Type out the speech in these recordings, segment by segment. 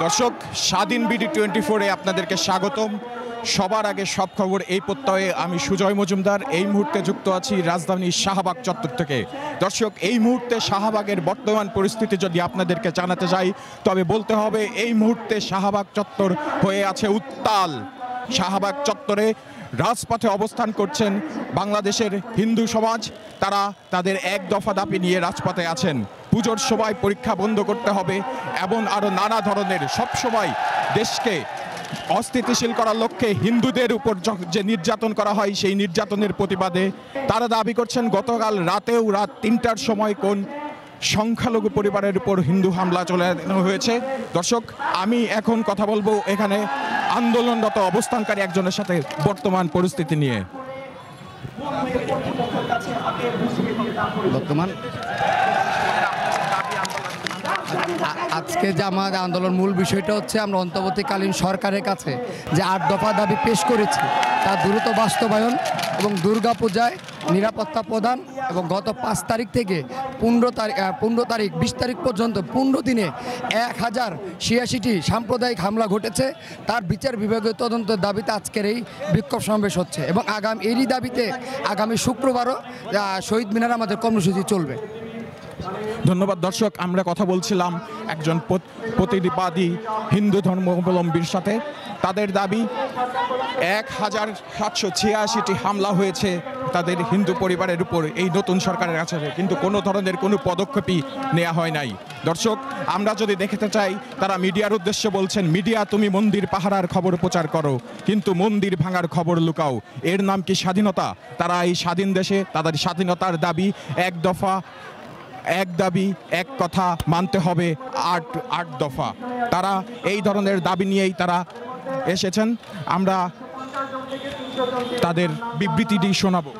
দর্শক, স্বাধীন বিডি 24-এ আপনাদেরকে স্বাগতম। সবার আগে সব খবর এই প্রত্যয়ে আমি সুজয় মজুমদার এই মুহূর্তে যুক্ত আছি রাজধানী শাহবাগ চত্বর থেকে। দর্শক, এই মুহূর্তে শাহবাগের বর্তমান পরিস্থিতি যদি আপনাদেরকে জানাতে যাই তবে বলতে হবে এই মুহূর্তে শাহবাগ চত্বর হয়ে আছে উত্তাল। শাহবাগ চত্বরে রাজপথে অবস্থান করছেন বাংলাদেশের হিন্দু সমাজ। তারা তাদের এক দফা দাবি নিয়ে রাজপথে আছেন। পুজোর সময় পরীক্ষা বন্ধ করতে হবে এবং আরও নানা ধরনের সবসময় দেশকে অস্থিতিশীল করার লক্ষ্যে হিন্দুদের উপর যে নির্যাতন করা হয় সেই নির্যাতনের প্রতিবাদে তারা দাবি করছেন গতকাল রাতেও রাত ৩টার সময় কোন সংখ্যালঘু পরিবারের উপর হিন্দু হামলা চালানো হয়েছে। দর্শক, আমি এখন কথা বলবো এখানে আন্দোলনরত অবস্থানকারী একজনের সাথে বর্তমান পরিস্থিতি নিয়ে। বর্তমান আজকে যে আমাদের আন্দোলন মূল বিষয়টা হচ্ছে আমরা অন্তর্বর্তীকালীন সরকারের কাছে যে 8 দফা দাবি পেশ করেছি তার দ্রুত বাস্তবায়ন এবং দুর্গাপূজায় নিরাপত্তা প্রদান এবং গত 5 তারিখ থেকে 15 তারিখ 20 তারিখ পর্যন্ত 15 দিনে 1086টি সাম্প্রদায়িক হামলা ঘটেছে তার বিচার বিভাগীয় তদন্তের দাবিতে আজকের এই বিক্ষোভ সমাবেশ হচ্ছে এবং এরই দাবিতে আগামী শুক্রবারও শহীদ মিনারে আমাদের কর্মসূচি চলবে। ধন্যবাদ। দর্শক, আমরা কথা বলছিলাম একজন প্রতিবাদী হিন্দু ধর্মাবলম্বীর সাথে। তাদের দাবি 1786টি হামলা হয়েছে তাদের হিন্দু পরিবারের উপর এই নতুন সরকারের কাছে, কিন্তু কোনো ধরনের কোনো পদক্ষেপই নেওয়া হয় নাই। দর্শক, আমরা যদি দেখতে চাই তারা মিডিয়ার উদ্দেশ্যে বলছেন, মিডিয়া তুমি মন্দির পাহারার খবর প্রচার করো কিন্তু মন্দির ভাঙার খবর লুকাও। এর নাম কি স্বাধীনতা? তারা এই স্বাধীন দেশে তাদের স্বাধীনতার দাবি এক দফা, এক দাবি এক কথা মানতে হবে 8 দফা। তারা এই ধরনের দাবি নিয়েই তারা এসেছেন। আমরা তাদের বিবৃতিটি শোনাবো।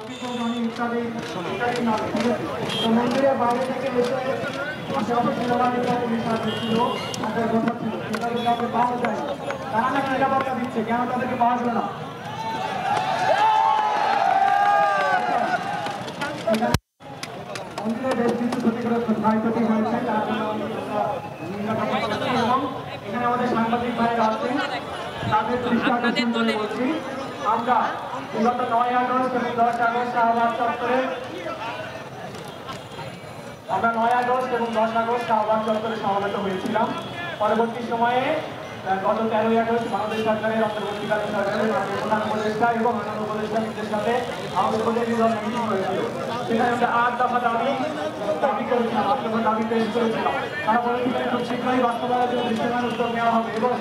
এখানে আমাদের সাংবাদিক ভাইরা আছেন, তাদের দৃষ্টি আকর্ষণ করে বলছি, আমরা বিগত 9 আগস্ট এবং 10 আগস্ট শাহবাগ চত্বরে শাহবাগ চত্বরে সমবেত হয়েছিলাম। পরবর্তী সময়ে গত 13 আগস্ট বাংলাদেশ সরকারের অন্তর্বর্তীকালীন সরকারের প্রধান উপদেষ্টা এবং অন্যান্য উপদেষ্টাদের সাথে আমাদের প্রতিনিধি দল মিটিং হয়েছিল। সেখানে আমরা 8 দফা দাবি করেছিলাম, 8 দফা দাবি পেশ করেছিলাম। তারা বলেছিলেন খুব শীঘ্রই বাস্তবায়নের জন্য দৃশ্যমান উদ্যোগ নেওয়া হবে এবং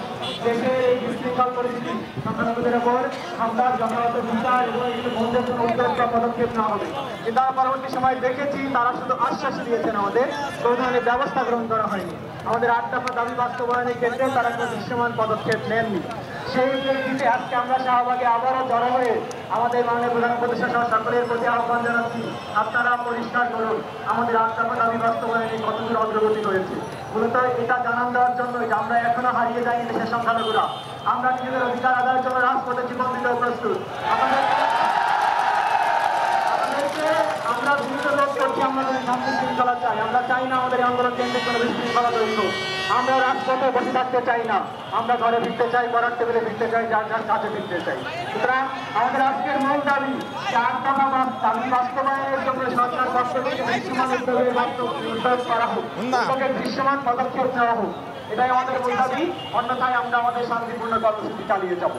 দেশের এই বিশৃঙ্খল পরিস্থিতি সংখ্যালঘুদের ওপর হামলার যথাযথ বিচার এবং এগুলো বন্ধের জন্য উদ্যোগ বা পদক্ষেপ নেওয়া হবে। কিন্তু আমরা পরবর্তী সময় দেখেছি তারা শুধু আশ্বাস দিয়েছেন, আমাদের কোনো ধরনের ব্যবস্থা গ্রহণ করা হয়নি। আমাদের 8 দফা দাবি বাস্তবায়নের ক্ষেত্রে তারা কোনো দৃশ্যমান পদক্ষেপ নেননি। সেই প্রেক্ষিতে আজকে আমরা শাহবাগে আবারও জড়ো হয়ে আমাদের মাননীয় প্রধান উপদেষ্টা সহ সকলের প্রতি আহ্বান জানাচ্ছি, আপনারা পরিষ্কার করুন আমাদের 8 দফা দাবি বাস্তবায়নে কতদূর অগ্রগতি হয়েছে। মূলত এটা জানান দেওয়ার জন্য যে আমরা এখনো হারিয়ে যাইনি দেশের সংখ্যালঘুরা। আমরা নিজেদের অধিকার আদায়ের জন্য রাজপথে জীবন দিতেও প্রস্তুত। আমরা দ্রুত রোধ করছি, আমরা শান্তি শৃঙ্খলা চাই। আমরা চাই না আমাদের আন্দোলন কেন্দ্রে কোনো বিশৃঙ্খলা তৈরি হোক। আমরা রাজপথে বসে থাকতে চাই না, আমরা ঘরে ফিরতে চাই, পড়ার টেবিলে ফিরতে চাই, যার যার কাছে ফিরতে চাই। সুতরাং আমাদের আজকের মূল দাবি 8 দফা দাবি বাস্তবায়নের জন্য সরকার পক্ষ থেকে দৃশ্যমান উদ্যোগের উদ্যোগ করা হোক, উদ্যোগের দৃশ্যমান পদক্ষেপ নেওয়া হোক। এটাই আমাদের মূল দাবি, অন্যথায় আমরা আমাদের শান্তিপূর্ণ কর্মসূচি চালিয়ে যাব।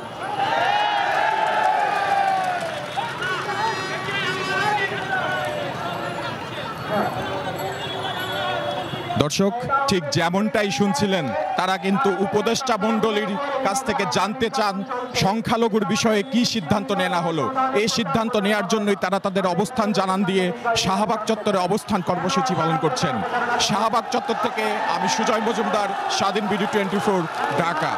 দর্শক, ঠিক যেমনটাই শুনছিলেন, তারা কিন্তু উপদেষ্টা মণ্ডলীর কাছ থেকে জানতে চান সংখ্যালঘুর বিষয়ে কি সিদ্ধান্ত নেওয়া হলো। এই সিদ্ধান্ত নেওয়ার জন্যই তারা তাদের অবস্থান জানান দিয়ে শাহবাগ চত্বরে অবস্থান কর্মসূচি পালন করছেন। শাহবাগ চত্বর থেকে আমি সুজয় মজুমদার, স্বাধীন বিডি 24, ঢাকা।